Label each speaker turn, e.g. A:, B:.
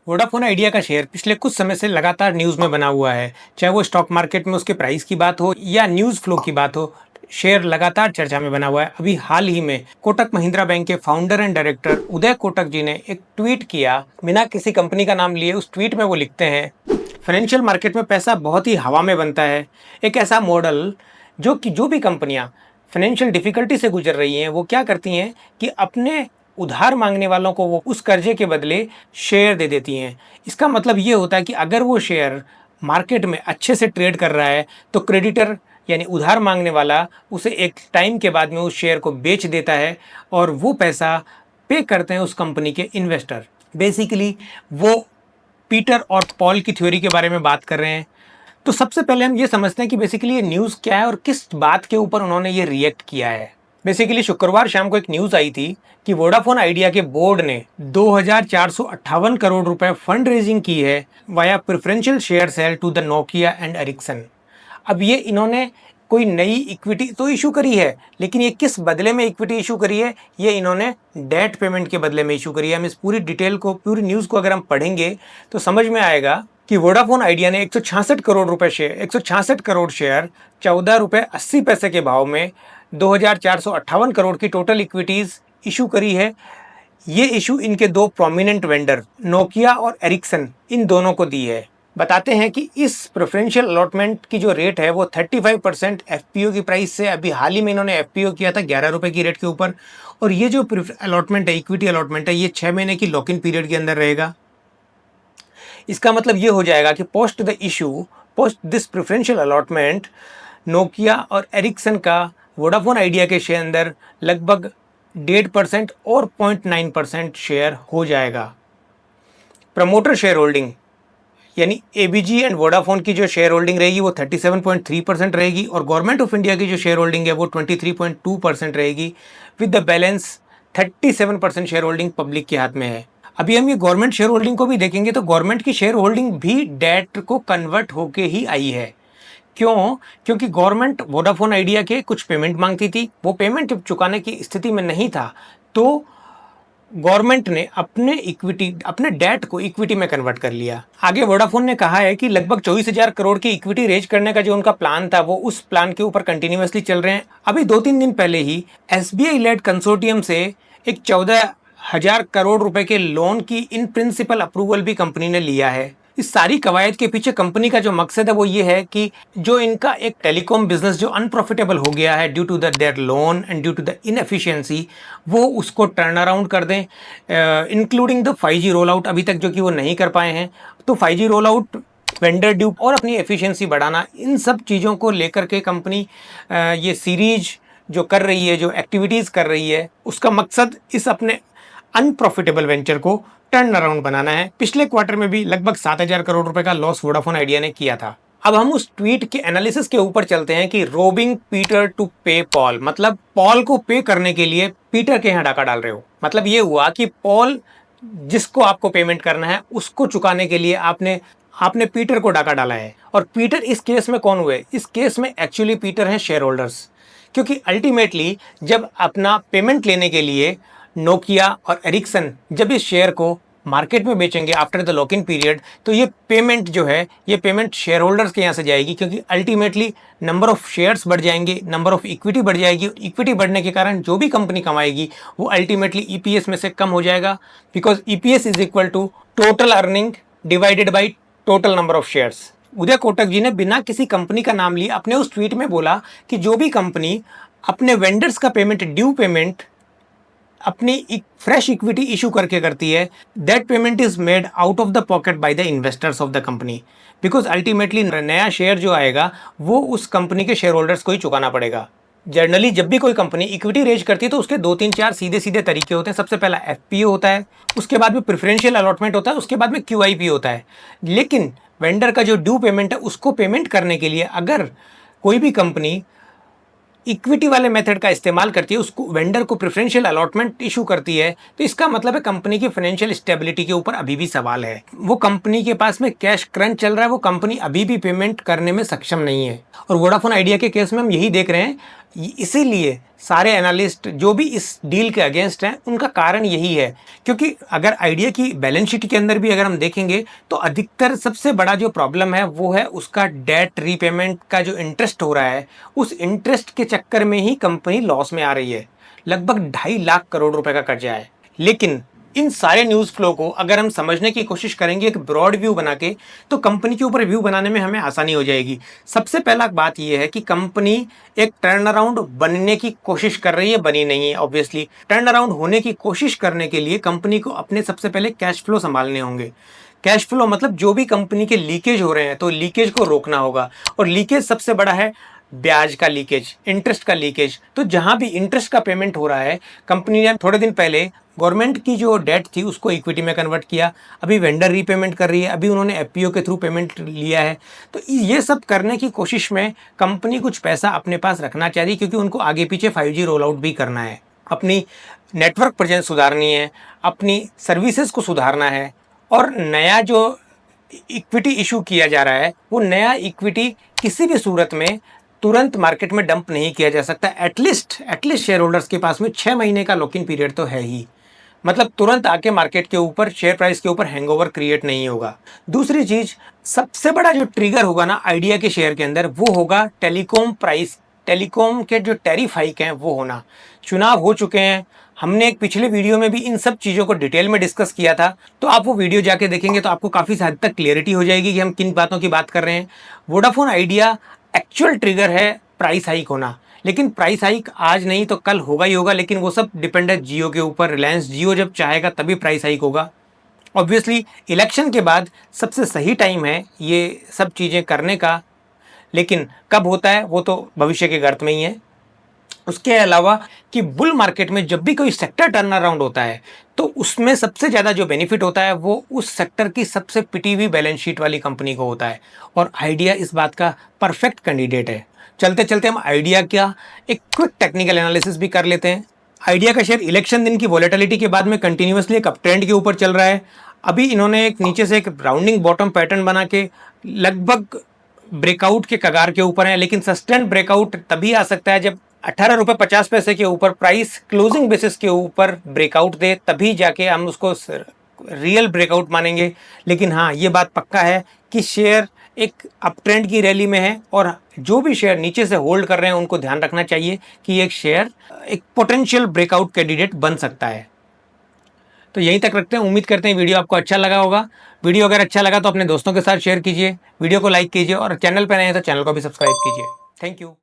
A: Vodafone idea का share पिछले कुछ समय से लगातार न्यूज़ में बना हुआ है। चाहे वो स्टॉक मार्केट में उसके प्राइस की बात हो या न्यूज़ फ्लो की बात हो, शेयर लगातार चर्चा में बना हुआ है। अभी हाल ही में कोटक महिंद्रा बैंक के फाउंडर एंड डायरेक्टर उदय कोटक जी ने एक ट्वीट किया, बिना किसी कंपनी का नाम लिए। उस ट्वीट में वो लिखते हैं, फाइनेंशियल मार्केट में पैसा बहुत ही हवा में बनता है। एक ऐसा मॉडल जो भी कंपनियां फाइनेंशियल डिफिकल्टी से गुजर रही हैं, वो क्या करती हैं कि अपने उधार मांगने वालों को वो उस कर्जे के बदले शेयर दे देती हैं। इसका मतलब ये होता है कि अगर वो शेयर मार्केट में अच्छे से ट्रेड कर रहा है तो क्रेडिटर यानी उधार मांगने वाला उसे एक टाइम के बाद में उस शेयर को बेच देता है और वो पैसा पे करते हैं उस कंपनी के इन्वेस्टर। बेसिकली वो पीटर और पॉल की थ्योरी के बारे में बात कर रहे हैं। तो सबसे पहले हम ये समझते हैं कि बेसिकली ये न्यूज़ क्या है और किस बात के ऊपर उन्होंने ये रिएक्ट किया है। बेसिकली शुक्रवार शाम को एक न्यूज़ आई थी कि वोडाफोन आइडिया के बोर्ड ने 2458 करोड़ रुपए फंड रेजिंग की है via preferential share sale to the Nokia and Ericsson. अब ये इन्होंने कोई नई इक्विटी तो इशू करी है, लेकिन ये किस बदले में इक्विटी इशू करी है, ये इन्होंने डेट पेमेंट के बदले में इशू करी है। हम इस पूरी डिटेल को, पूरी न्यूज़ को अगर हम पढ़ेंगे तो समझ में आएगा कि वोडाफोन आइडिया ने 166 करोड़ रुपए शेयर 166 करोड़ शेयर 14 रुपए 80 पैसे के भाव में 2458 करोड़ की टोटल इक्विटीज इशू करी है। ये इशू इनके दो प्रोमिनेंट वेंडर नोकिया और एरिक्सन इन दोनों को दी है। बताते हैं कि इस प्रेफरेंशियल अलॉटमेंट की जो रेट है वो 35% एफपीओ की प्राइस से, अभी हाल ही में इन्होंने एफपीओ किया था 11 रुपए की रेट के ऊपर। और ये जो अलॉटमेंट है, इक्विटी अलॉटमेंट है, ये 6 महीने की लॉक इन पीरियड के अंदर रहेगा। इसका मतलब ये हो जाएगा कि post this preferential allotment Nokia और एरिक्सन का वोडाफोन आइडिया के शेयर अंदर लगभग 1.5% और 0.9% शेयर हो जाएगा। प्रमोटर शेयर होल्डिंग यानी एबीजी एंड वोडाफोन की जो शेयर होल्डिंग रहेगी वो 37.3% रहेगी और गवर्नमेंट ऑफ इंडिया की जो शेयर होल्डिंग है वो 23.2% रहेगी। With the balance 37% share holding public के हाथ में है। अभी हम ये गवर्नमेंट शेयर होल्डिंग को भी देखेंगे तो गवर्नमेंट की शेयर होल्डिंग भी डेट को कन्वर्ट होके ही आई है। क्यों? क्योंकि गवर्नमेंट वोडाफोन आइडिया के कुछ पेमेंट मांगती थी, वो पेमेंट चुकाने की स्थिति में नहीं था, तो गवर्नमेंट ने अपने डेट को इक्विटी में कन्वर्ट कर लिया। आगे वोडाफोन ने कहा है कि लगभग 24,000 करोड़ की इक्विटी रेज करने का जो उनका प्लान था वो उस प्लान के ऊपर कंटिन्यूअसली चल रहे हैं। अभी 2-3 दिन पहले ही एसबीआई लेड कंसोर्टियम से एक 14,000 करोड़ रुपए के लोन की इन प्रिंसिपल अप्रूवल भी कंपनी ने लिया है। इस सारी कवायद के पीछे कंपनी का जो मकसद है वो ये है कि जो इनका एक टेलीकॉम बिजनेस जो अनप्रॉफिटेबल हो गया है due to their loan and due to the inefficiency, वो उसको टर्न अराउंड कर दें, including the 5G roll out अभी तक जो कि वो नहीं कर पाए हैं। तो 5G roll out, vendor due और अपनी एफिशिएंसी बढ़ाना, इन सब चीज़ों को लेकर के कंपनी ये सीरीज जो कर रही है, जो एक्टिविटीज़ कर रही है, उसका मकसद इस अपने अनप्रॉफिटेबल वेंचर को टर्न अराउंड बनाना है। पिछले क्वार्टर में भी लगभग 7,000 करोड़ रुपए का लॉस वोडाफोन आइडिया ने किया था। अब हम उस ट्वीट के एनालिसिस के ऊपर चलते हैं कि रोबिंग पीटर टू पे पॉल, मतलब पॉल को पे करने के लिए पीटर के यहाँ डाका डाल रहे हो। मतलब ये हुआ कि पॉल जिसको आपको पेमेंट करना है उसको चुकाने के लिए आपने पीटर को डाका डाला है। और पीटर इस केस में कौन हुए? इस केस में एक्चुअली पीटर हैं शेयर होल्डर्स, क्योंकि अल्टीमेटली जब अपना पेमेंट लेने के लिए नोकिया और एरिक्सन जब इस शेयर को मार्केट में बेचेंगे after the lock in period, तो ये पेमेंट जो है, ये पेमेंट शेयर होल्डर्स के यहाँ से जाएगी, क्योंकि अल्टीमेटली नंबर ऑफ शेयर्स बढ़ जाएंगे, नंबर ऑफ इक्विटी बढ़ जाएगी। इक्विटी बढ़ने के कारण जो भी कंपनी कमाएगी वो अल्टीमेटली ईपीएस में से कम हो जाएगा, because EPS is equal to total earning divided by total number of shares. Uday Kotak ji ने बिना किसी कंपनी का नाम लिए अपने उस ट्वीट में बोला कि जो भी कंपनी अपने वेंडर्स का पेमेंट, ड्यू पेमेंट अपनी फ्रेश इक्विटी इशू करके करती है, that payment is made out of the pocket by the investors of the company, because ultimately नया शेयर जो आएगा वो उस कंपनी के शेयर होल्डर्स को ही चुकाना पड़ेगा। जनरली जब भी कोई कंपनी इक्विटी रेज करती है तो उसके 2-3-4 सीधे सीधे तरीके होते हैं। सबसे पहला एफपीओ होता है, उसके बाद में प्रेफरेंशियल अलॉटमेंट होता है, उसके बाद में क्यूआईपी होता है। लेकिन वेंडर का जो ड्यू पेमेंट है उसको पेमेंट करने के लिए अगर कोई भी कंपनी इक्विटी वाले मेथड का इस्तेमाल करती है, उसको वेंडर को प्रेफरेंशियल अलॉटमेंट इशू करती है, तो इसका मतलब है कंपनी की फाइनेंशियल स्टेबिलिटी के ऊपर अभी भी सवाल है। वो कंपनी के पास में कैश क्रंच चल रहा है, वो कंपनी अभी भी पेमेंट करने में सक्षम नहीं है। और वोडाफोन आइडिया के केस में हम यही देख रहे हैं। इसीलिए सारे एनालिस्ट जो भी इस डील के अगेंस्ट हैं, उनका कारण यही है। क्योंकि अगर आइडिया की बैलेंस शीट के अंदर भी अगर हम देखेंगे तो अधिकतर सबसे बड़ा जो प्रॉब्लम है वो है उसका डेट रीपेमेंट का जो इंटरेस्ट हो रहा है, उस इंटरेस्ट के चक्कर में ही कंपनी लॉस में आ रही है। लगभग 2.5 लाख करोड़ रुपए का कर्जा है। लेकिन इन सारे न्यूज़ फ्लो को अगर हम समझने की कोशिश करेंगे एक ब्रॉड व्यू बना के, तो कंपनी के ऊपर व्यू बनाने में हमें आसानी हो जाएगी। सबसे पहला बात यह है कि कंपनी एक टर्न अराउंड बनने की कोशिश कर रही है, बनी नहीं है। ऑब्वियसली टर्न अराउंड होने की कोशिश करने के लिए कंपनी को अपने सबसे पहले कैश फ्लो संभालने होंगे। कैश फ्लो मतलब जो भी कंपनी के लीकेज हो रहे हैं, तो लीकेज को रोकना होगा। और लीकेज सबसे बड़ा है ब्याज का लीकेज, इंटरेस्ट का लीकेज। तो जहां भी इंटरेस्ट का पेमेंट हो रहा है, कंपनी ने थोड़े दिन पहले गवर्नमेंट की जो डेट थी उसको इक्विटी में कन्वर्ट किया, अभी वेंडर रीपेमेंट कर रही है, अभी उन्होंने एफपीओ के थ्रू पेमेंट लिया है। तो ये सब करने की कोशिश में कंपनी कुछ पैसा अपने पास रखना चाह रही है, क्योंकि उनको आगे पीछे 5G रोल आउट भी करना है, अपनी नेटवर्क प्रेजेंस सुधारनी है, अपनी सर्विसेज को सुधारना है। और नया जो इक्विटी इशू किया जा रहा है, वो नया इक्विटी किसी भी सूरत में तुरंत मार्केट में डंप नहीं किया जा सकता। एटलीस्ट शेयर होल्डर्स के पास में 6 महीने का लॉक इन पीरियड तो है ही। मतलब तुरंत आके मार्केट के ऊपर, शेयर प्राइस के ऊपर हैंगओवर क्रिएट नहीं होगा। दूसरी चीज, सबसे बड़ा जो ट्रिगर होगा ना आइडिया के शेयर के अंदर, वो होगा टेलीकॉम प्राइस, टेलीकॉम के जो टैरिफ हाइक हैं वो होना। चुनाव हो चुके हैं, हमने एक पिछले वीडियो में भी इन सब चीज़ों को डिटेल में डिस्कस किया था, तो आप वो वीडियो जाके देखेंगे तो आपको काफ़ी हद तक क्लियरिटी हो जाएगी कि हम किन बातों की बात कर रहे हैं। वोडाफोन आइडिया एक्चुअल ट्रिगर है प्राइस हाइक होना, लेकिन प्राइस हाइक आज नहीं तो कल होगा ही होगा। लेकिन वो सब डिपेंड है जियो के ऊपर। रिलायंस जियो जब चाहेगा तभी प्राइस हाइक होगा। ऑब्वियसली इलेक्शन के बाद सबसे सही टाइम है ये सब चीज़ें करने का, लेकिन कब होता है वो तो भविष्य के गर्त में ही है। उसके अलावा कि बुल मार्केट में जब भी कोई सेक्टर टर्न अराउंड होता है, तो उसमें सबसे ज़्यादा जो बेनिफिट होता है वो उस सेक्टर की सबसे पिटी हुई बैलेंस शीट वाली कंपनी को होता है। और आइडिया इस बात का परफेक्ट कैंडिडेट है। चलते चलते हम आइडिया का एक क्विक टेक्निकल एनालिसिस भी कर लेते हैं। आइडिया का शेयर इलेक्शन दिन की वॉलेटिलिटी के बाद में कंटिन्यूसली एक अप ट्रेंड के ऊपर चल रहा है। अभी इन्होंने एक नीचे से एक राउंडिंग बॉटम पैटर्न बना के लगभग ब्रेकआउट के कगार के ऊपर है। लेकिन सस्टेंड ब्रेकआउट तभी आ सकता है जब 18.50 रुपये के ऊपर प्राइस क्लोजिंग बेसिस के ऊपर ब्रेकआउट दे, तभी जाके हम उसको रियल ब्रेकआउट मानेंगे। लेकिन हाँ, ये बात पक्का है कि शेयर एक अप ट्रेंड की रैली में है, और जो भी शेयर नीचे से होल्ड कर रहे हैं उनको ध्यान रखना चाहिए कि एक शेयर एक पोटेंशियल ब्रेकआउट कैंडिडेट बन सकता है। तो यहीं तक रखते हैं। उम्मीद करते हैं वीडियो आपको अच्छा लगा होगा। वीडियो अगर अच्छा लगा तो अपने दोस्तों के साथ शेयर कीजिए, वीडियो को लाइक कीजिए, और चैनल पर नए हैं तो चैनल को भी सब्सक्राइब कीजिए। Thank you.